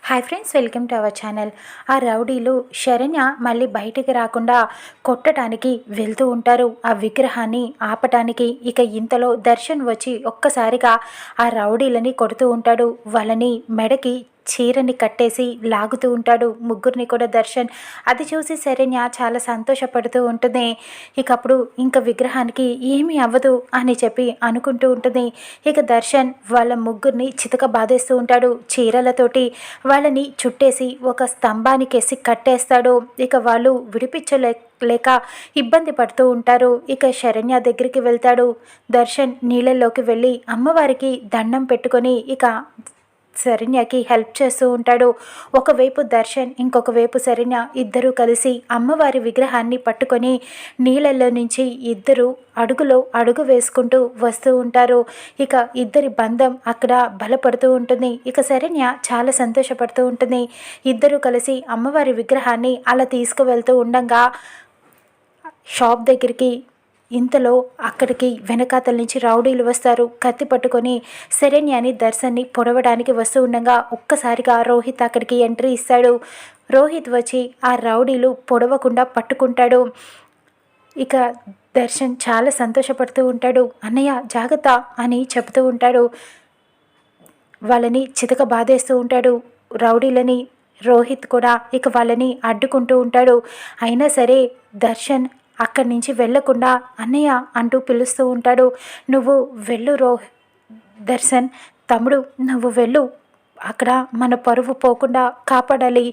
Hi friends, welcome to our channel. ఆ రౌడీలు శరణ్య మళ్ళీ బయటికి రాకుండా కొట్టడానికి వెళ్తూ ఉంటారు, ఆ విగ్రహాన్ని ఆపటానికి. ఇక ఇంతలో దర్శన్ వచ్చి ఒక్కసారిగా ఆ రౌడీలని కొడుతూ ఉంటాడు. వాళ్ళని మెడకి చీరని కట్టేసి లాగుతూ ఉంటాడు, ముగ్గురిని కూడా దర్శన్. అది చూసి శరణ్య చాలా సంతోషపడుతూ ఉంటుంది. ఇక అప్పుడు ఇంక విగ్రహానికి ఏమీ అవ్వదు అని చెప్పి అనుకుంటూ ఉంటుంది. ఇక దర్శన్ వాళ్ళ ముగ్గురిని చితక బాధేస్తూ ఉంటాడు. చీరలతోటి వాళ్ళని చుట్టేసి ఒక స్తంభానికేసి కట్టేస్తాడు. ఇక వాళ్ళు లేక ఇబ్బంది పడుతూ ఉంటారు. ఇక శరణ్య దగ్గరికి వెళ్తాడు దర్శన్. నీళ్ళల్లోకి వెళ్ళి అమ్మవారికి దండం పెట్టుకొని ఇక శరణ్యకి హెల్ప్ చేస్తూ ఉంటాడు. ఒకవైపు దర్శన్, ఇంకొక వైపు శరణ్య ఇద్దరూ కలిసి అమ్మవారి విగ్రహాన్ని పట్టుకొని నీళ్ళల్లో నుంచి ఇద్దరు అడుగులో అడుగు వేసుకుంటూ వస్తూ ఉంటారు. ఇక ఇద్దరి బంధం అక్కడ బలపడుతూ ఉంటుంది. ఇక శరణ్య చాలా సంతోషపడుతూ ఉంటుంది. ఇద్దరూ కలిసి అమ్మవారి విగ్రహాన్ని అలా తీసుకువెళ్తూ ఉండగా షాప్ దగ్గరికి ఇంతలో అక్కడికి వెనకాతల నుంచి రౌడీలు వస్తారు. కత్తి పట్టుకొని శరణ్యని దర్శన్ని పొడవడానికి వస్తూ ఉండగా ఒక్కసారిగా రోహిత్ అక్కడికి ఎంట్రీ ఇస్తాడు. రోహిత్ వచ్చి ఆ రౌడీలు పొడవకుండా పట్టుకుంటాడు. ఇక దర్శన్ చాలా సంతోషపడుతూ ఉంటాడు. అన్నయ్య జాగ్రత్త అని చెబుతూ ఉంటాడు. వాళ్ళని చితక బాధేస్తూ ఉంటాడు రౌడీలని. రోహిత్ కూడా ఇక వాళ్ళని అడ్డుకుంటూ ఉంటాడు. అయినా సరే దర్శన్ అక్కడి నుంచి వెళ్ళకుండా అన్నయ్య అంటూ పిలుస్తూ ఉంటాడు. నువ్వు వెళ్ళు దర్శన్, తమ్ముడు నువ్వు వెళ్ళు, అక్కడ మన పరువు పోకుండా కాపాడాలి,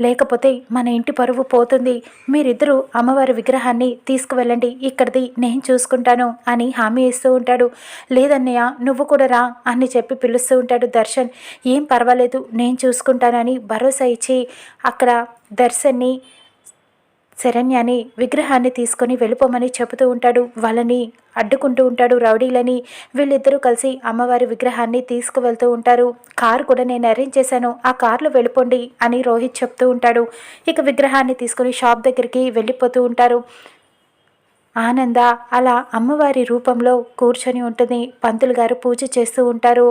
లేకపోతే మన ఇంటి పరువు పోతుంది. మీరిద్దరూ అమ్మవారి విగ్రహాన్ని తీసుకువెళ్ళండి, ఇక్కడిది నేను చూసుకుంటాను అని హామీ ఇస్తూ ఉంటాడు. లేదన్నయ్య నువ్వు కూడా రా అని చెప్పి పిలుస్తూ ఉంటాడు దర్శన్. ఏం పర్వాలేదు నేను చూసుకుంటానని భరోసా ఇచ్చి అక్కడ దర్శన్ని శరణ్యాని విగ్రహాన్ని తీసుకొని వెళ్ళిపోమని చెబుతూ ఉంటాడు. వాళ్ళని అడ్డుకుంటూ ఉంటాడు రౌడీలని. వీళ్ళిద్దరూ కలిసి అమ్మవారి విగ్రహాన్ని తీసుకువెళ్తూ ఉంటారు. కారు కూడా నేను అరేంజ్ చేశాను, ఆ కారులో వెళ్ళిపోండి అని రోహిత్ చెప్తూ ఉంటాడు. ఇక విగ్రహాన్ని తీసుకొని షాప్ దగ్గరికి వెళ్ళిపోతూ ఉంటారు. ఆనంద అలా అమ్మవారి రూపంలో కూర్చొని ఉంటుంది. పంతులు గారు పూజ చేస్తూ ఉంటారు.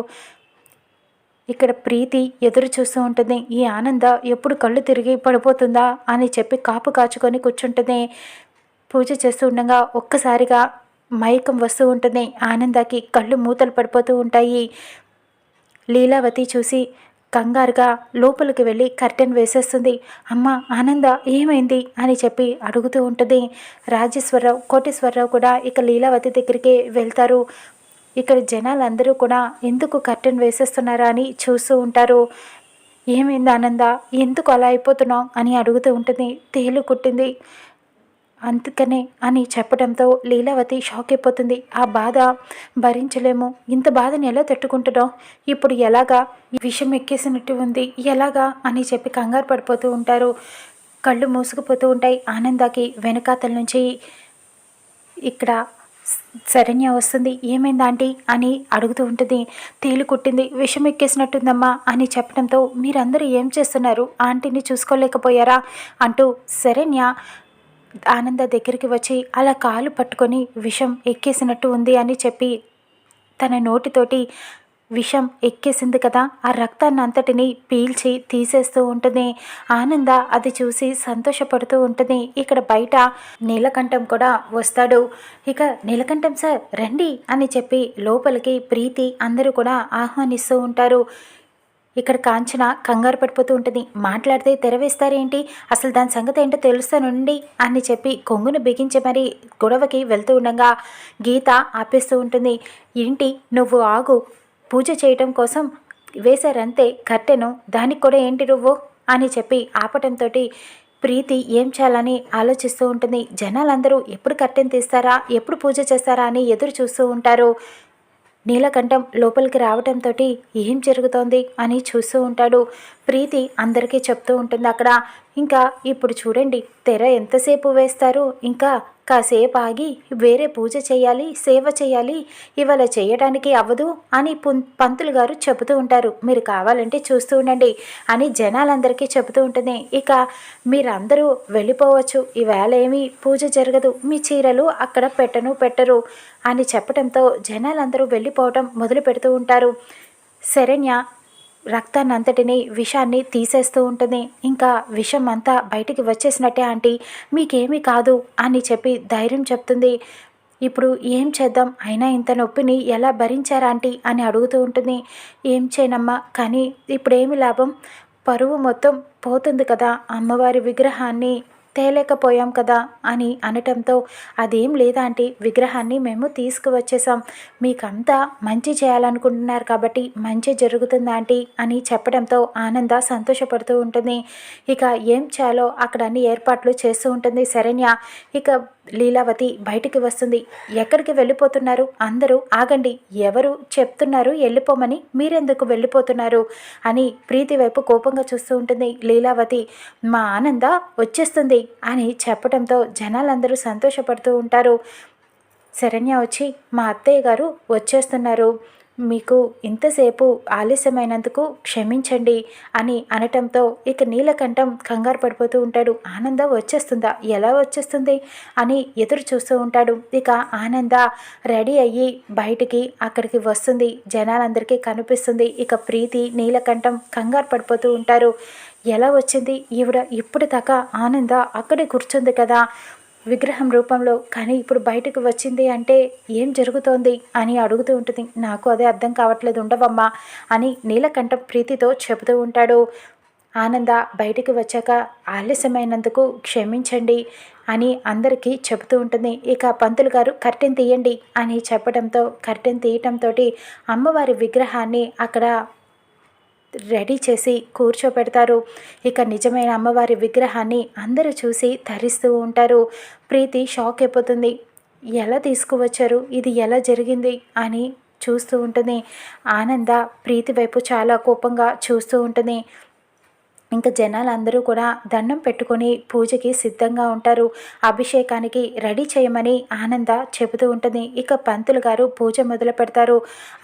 ఇక్కడ ప్రీతి ఎదురు చూస్తూ ఉంటుంది. ఈ ఆనంద ఎప్పుడు కళ్ళు తిరిగి పడిపోతుందా అని చెప్పి కాపు కాచుకొని కూర్చుంటుంది. పూజ చేస్తూ ఉండగా ఒక్కసారిగా మైకం వస్తూ ఉంటుంది. ఆనందకి కళ్ళు మూతలు పడిపోతూ ఉంటాయి. లీలావతి చూసి కంగారుగా లోపలికి వెళ్ళి కర్టెన్ వేసేస్తుంది. అమ్మ ఆనంద ఏమైంది అని చెప్పి అడుగుతూ ఉంటుంది. రాజేశ్వరరావు, కోటేశ్వరరావు కూడా ఇక లీలావతి దగ్గరికి వెళ్తారు. ఇక్కడ జనాలందరూ కూడా ఎందుకు కర్టెన్ వేసేస్తున్నారా అని చూస్తూ ఉంటారు. ఏమైంది ఆనంద, ఎందుకు అలా అయిపోతున్నావు అని అడుగుతూ ఉంటుంది. తేలు కుట్టింది అందుకనే అని చెప్పడంతో లీలావతి షాక్ అయిపోతుంది. ఆ బాధ భరించలేము, ఇంత బాధని ఎలా తట్టుకుంటున్నావు, ఇప్పుడు ఎలాగా, ఈ విషయం ఎక్కేసినట్టు ఉంది, ఎలాగా అని చెప్పి కంగారు పడిపోతూ ఉంటారు. కళ్ళు మూసుకుపోతూ ఉంటాయి. ఆనందకి వెనకాతల నుంచి ఇక్కడ శరణ్య వస్తుంది. ఏమైంది ఆంటీ అని అడుగుతూ ఉంటుంది. తేలు కుట్టింది, విషం ఎక్కేసినట్టుందమ్మా అని చెప్పడంతో మీరందరూ ఏం చేస్తున్నారు, ఆంటీని చూసుకోలేకపోయారా అంటూ శరణ్య ఆనంద దగ్గరికి వచ్చి అలా కాలు పట్టుకొని విషం ఎక్కేసినట్టు ఉంది అని చెప్పి తన నోటితోటి విషం ఎక్కేసింది కదా, ఆ రక్తాన్ని అంతటిని పీల్చి తీసేస్తూ ఉంటుంది. ఆనంద అది చూసి సంతోషపడుతూ ఉంటుంది. ఇక్కడ బయట నీలకంఠం కూడా వస్తాడు. ఇక నీలకంఠం సార్ రండి అని చెప్పి లోపలికి ప్రీతి అందరూ కూడా ఆహ్వానిస్తూ ఉంటారు. ఇక్కడ కాంచన కంగారు పడిపోతూ ఉంటుంది. మాట్లాడితే తెరవేస్తారేంటి, అసలు దాని సంగతి ఏంటో తెలుస్తానుండి అని చెప్పి కొంగును బిగించి మరీ గొడవకి వెళ్తూ ఉండగా గీత ఆపేస్తూ ఉంటుంది. ఏంటి నువ్వు ఆగు, పూజ చేయటం కోసం వేశారంతే కర్టెను, దానికి కూడా ఏంటి నువ్వు అని చెప్పి ఆపటంతో ప్రీతి ఏం చేయాలని ఆలోచిస్తూ ఉంటుంది. జనాలందరూ ఎప్పుడు కర్టెన్ తీస్తారా, ఎప్పుడు పూజ చేస్తారా అని ఎదురు చూస్తూ ఉంటారు. నీలకంఠం లోపలికి రావటంతో ఏం జరుగుతోంది అని చూస్తూ ఉంటాడు. ప్రీతి అందరికీ చెప్తూ ఉంటుంది అక్కడ. ఇంకా ఇప్పుడు చూడండి, తెర ఎంతసేపు వేస్తారు, ఇంకా కాసేపు ఆగి వేరే పూజ చేయాలి, సేవ చేయాలి, ఇవాళ చేయడానికి అవ్వదు అని పంతులు గారు చెబుతూ ఉంటారు. మీరు కావాలంటే చూస్తూ ఉండండి అని జనాలందరికీ చెబుతూ ఉంటుంది. ఇక మీరందరూ వెళ్ళిపోవచ్చు, ఈవేళ ఏమీ పూజ జరగదు, మీ చీరలు అక్కడ పెట్టరు అని చెప్పడంతో జనాలందరూ వెళ్ళిపోవటం మొదలు పెడుతూ ఉంటారు. శరణ్య రక్తాన్నంతటిని విషాన్ని తీసేస్తూ ఉంటుంది. ఇంకా విషం అంతా బయటికి వచ్చేసినట్టే ఆంటీ, మీకేమీ కాదు అని చెప్పి ధైర్యం చెప్తుంది. ఇప్పుడు ఏం చేద్దాం, అయినా ఇంత నొప్పిని ఎలా భరించారా ఆంటీ అని అడుగుతూ ఉంటుంది. ఏం చేయనమ్మా, కానీ ఇప్పుడేమి లాభం, పరువు మొత్తం పోతుంది కదా, అమ్మవారి విగ్రహాన్ని తేలేకపోయాం కదా అని అనటంతో, అదేం లేదా ఆంటీ, విగ్రహాన్ని మేము తీసుకువచ్చేసాం, మీకంతా మంచి చేయాలనుకుంటున్నారు కాబట్టి మంచి జరుగుతుంది ఆంటీ అని చెప్పడంతో ఆనంద సంతోషపడుతూ ఉంటుంది. ఇక ఏం చేయాలో అక్కడ అన్ని ఏర్పాట్లు చేస్తూ ఉంటుంది శరణ్య. ఇక లీలావతి బయటికి వస్తుంది. ఎక్కడికి వెళ్ళిపోతున్నారు, అందరూ ఆగండి, ఎవరు చెప్తున్నారు వెళ్ళిపోమని, మీరెందుకు వెళ్ళిపోతున్నారు అని ప్రీతి వైపు కోపంగా చూస్తూ ఉంటుంది లీలావతి. మా ఆనంద వచ్చేస్తుంది అని చెప్పడంతో జనాలందరూ సంతోషపడుతూ ఉంటారు. శరణ్య వచ్చి, మా అత్తయ్య గారు వచ్చేస్తున్నారు, మీకు ఇంతసేపు ఆలస్యమైనందుకు క్షమించండి అని అనటంతో ఇక నీలకంఠం కంగారు పడిపోతూ ఉంటాడు. ఆనంద వచ్చేస్తుందా, ఎలా వచ్చేస్తుంది అని ఎదురు చూస్తూ ఉంటాడు. ఇక ఆనంద రెడీ అయ్యి బయటికి అక్కడికి వస్తుంది, జనాలందరికీ కనిపిస్తుంది. ఇక ప్రీతి నీలకంఠం కంగారు పడిపోతూ ఉంటారు. ఎలా వచ్చింది ఈవిడ, ఇప్పుడు దాకా ఆనంద అక్కడే కూర్చుంది కదా విగ్రహం రూపంలో, కానీ ఇప్పుడు బయటకు వచ్చింది అంటే ఏం జరుగుతోంది అని అడుగుతూ ఉంటుంది. నాకు అదే అర్థం కావట్లేదు, ఉండవమ్మా అని నీలకంఠం ప్రీతితో చెబుతూ ఉంటాడు. ఆనంద బయటికి వచ్చాక ఆలస్యమైనందుకు క్షమించండి అని అందరికీ చెబుతూ ఉంటుంది. ఇక పంతులు గారు కర్టెన్ తీయండి అని చెప్పడంతో కర్టెన్ తీయటంతో అమ్మవారి విగ్రహాన్ని అక్కడ రెడీ చేసి కూర్చోపెడతారు. ఇక నిజమైన అమ్మవారి విగ్రహాన్ని అందరూ చూసి తరిస్తూ ఉంటారు. ప్రీతి షాక్ అయిపోతుంది. ఎలా తీసుకువచ్చారు, ఇది ఎలా జరిగింది అని చూస్తూ ఉంటుంది. ఆనంద ప్రీతి వైపు చాలా కోపంగా చూస్తూ ఉంటుంది. ఇంకా జనాలందరూ కూడా దండం పెట్టుకొని పూజకి సిద్ధంగా ఉంటారు. అభిషేకానికి రెడీ చేయమని ఆనంద చెబుతూ ఉంటుంది. ఇక పంతులు గారు పూజ మొదలు పెడతారు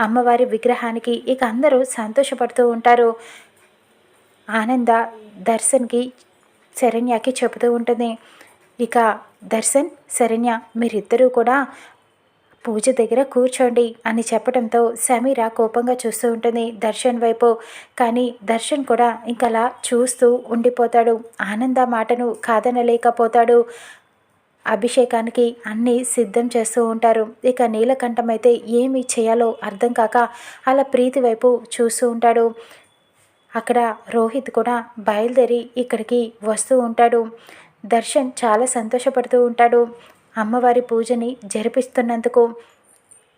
అమ్మవారి విగ్రహానికి. ఇక అందరూ సంతోషపడుతూ ఉంటారు. ఆనంద దర్శన్కి శరణ్యకి చెబుతూ ఉంటుంది. ఇక దర్శన్, శరణ్య మీరిద్దరూ కూడా పూజ దగ్గర కూర్చోండి అని చెప్పడంతో సమీర కోపంగా చూస్తూ ఉంటుంది దర్శన్ వైపు. కానీ దర్శన్ కూడా ఇంకలా చూస్తూ ఉండిపోతాడు. ఆనంద మాటను కాదనలేకపోతాడు. అభిషేకానికి అన్నీ సిద్ధం చేస్తూ ఉంటారు. ఇక నీలకంఠం అయితే ఏమి చేయాలో అర్థం కాక అలా ప్రీతి వైపు చూస్తూ ఉంటాడు. అక్కడ రోహిత్ కూడా బయలుదేరి ఇక్కడికి వస్తూ ఉంటాడు. దర్శన్ చాలా సంతోషపడుతూ ఉంటాడు అమ్మవారి పూజని జరిపిస్తున్నందుకు.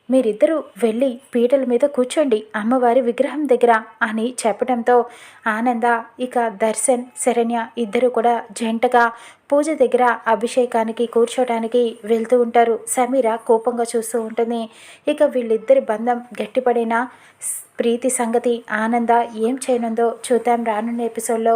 మీరిద్దరూ వెళ్ళి పీటల మీద కూర్చోండి అమ్మవారి విగ్రహం దగ్గర అని చెప్పడంతో ఆనంద, ఇక దర్శన్, శరణ్య ఇద్దరు కూడా జంటగా పూజ దగ్గర అభిషేకానికి కూర్చోడానికి వెళ్తూ ఉంటారు. సమీర కోపంగా చూస్తూ ఉంటుంది. ఇక వీళ్ళిద్దరి బంధం గట్టిపడిన ప్రీతి సంగతి ఆనంద ఏం చేయనుందో చూద్దాం రానున్న ఎపిసోడ్లో.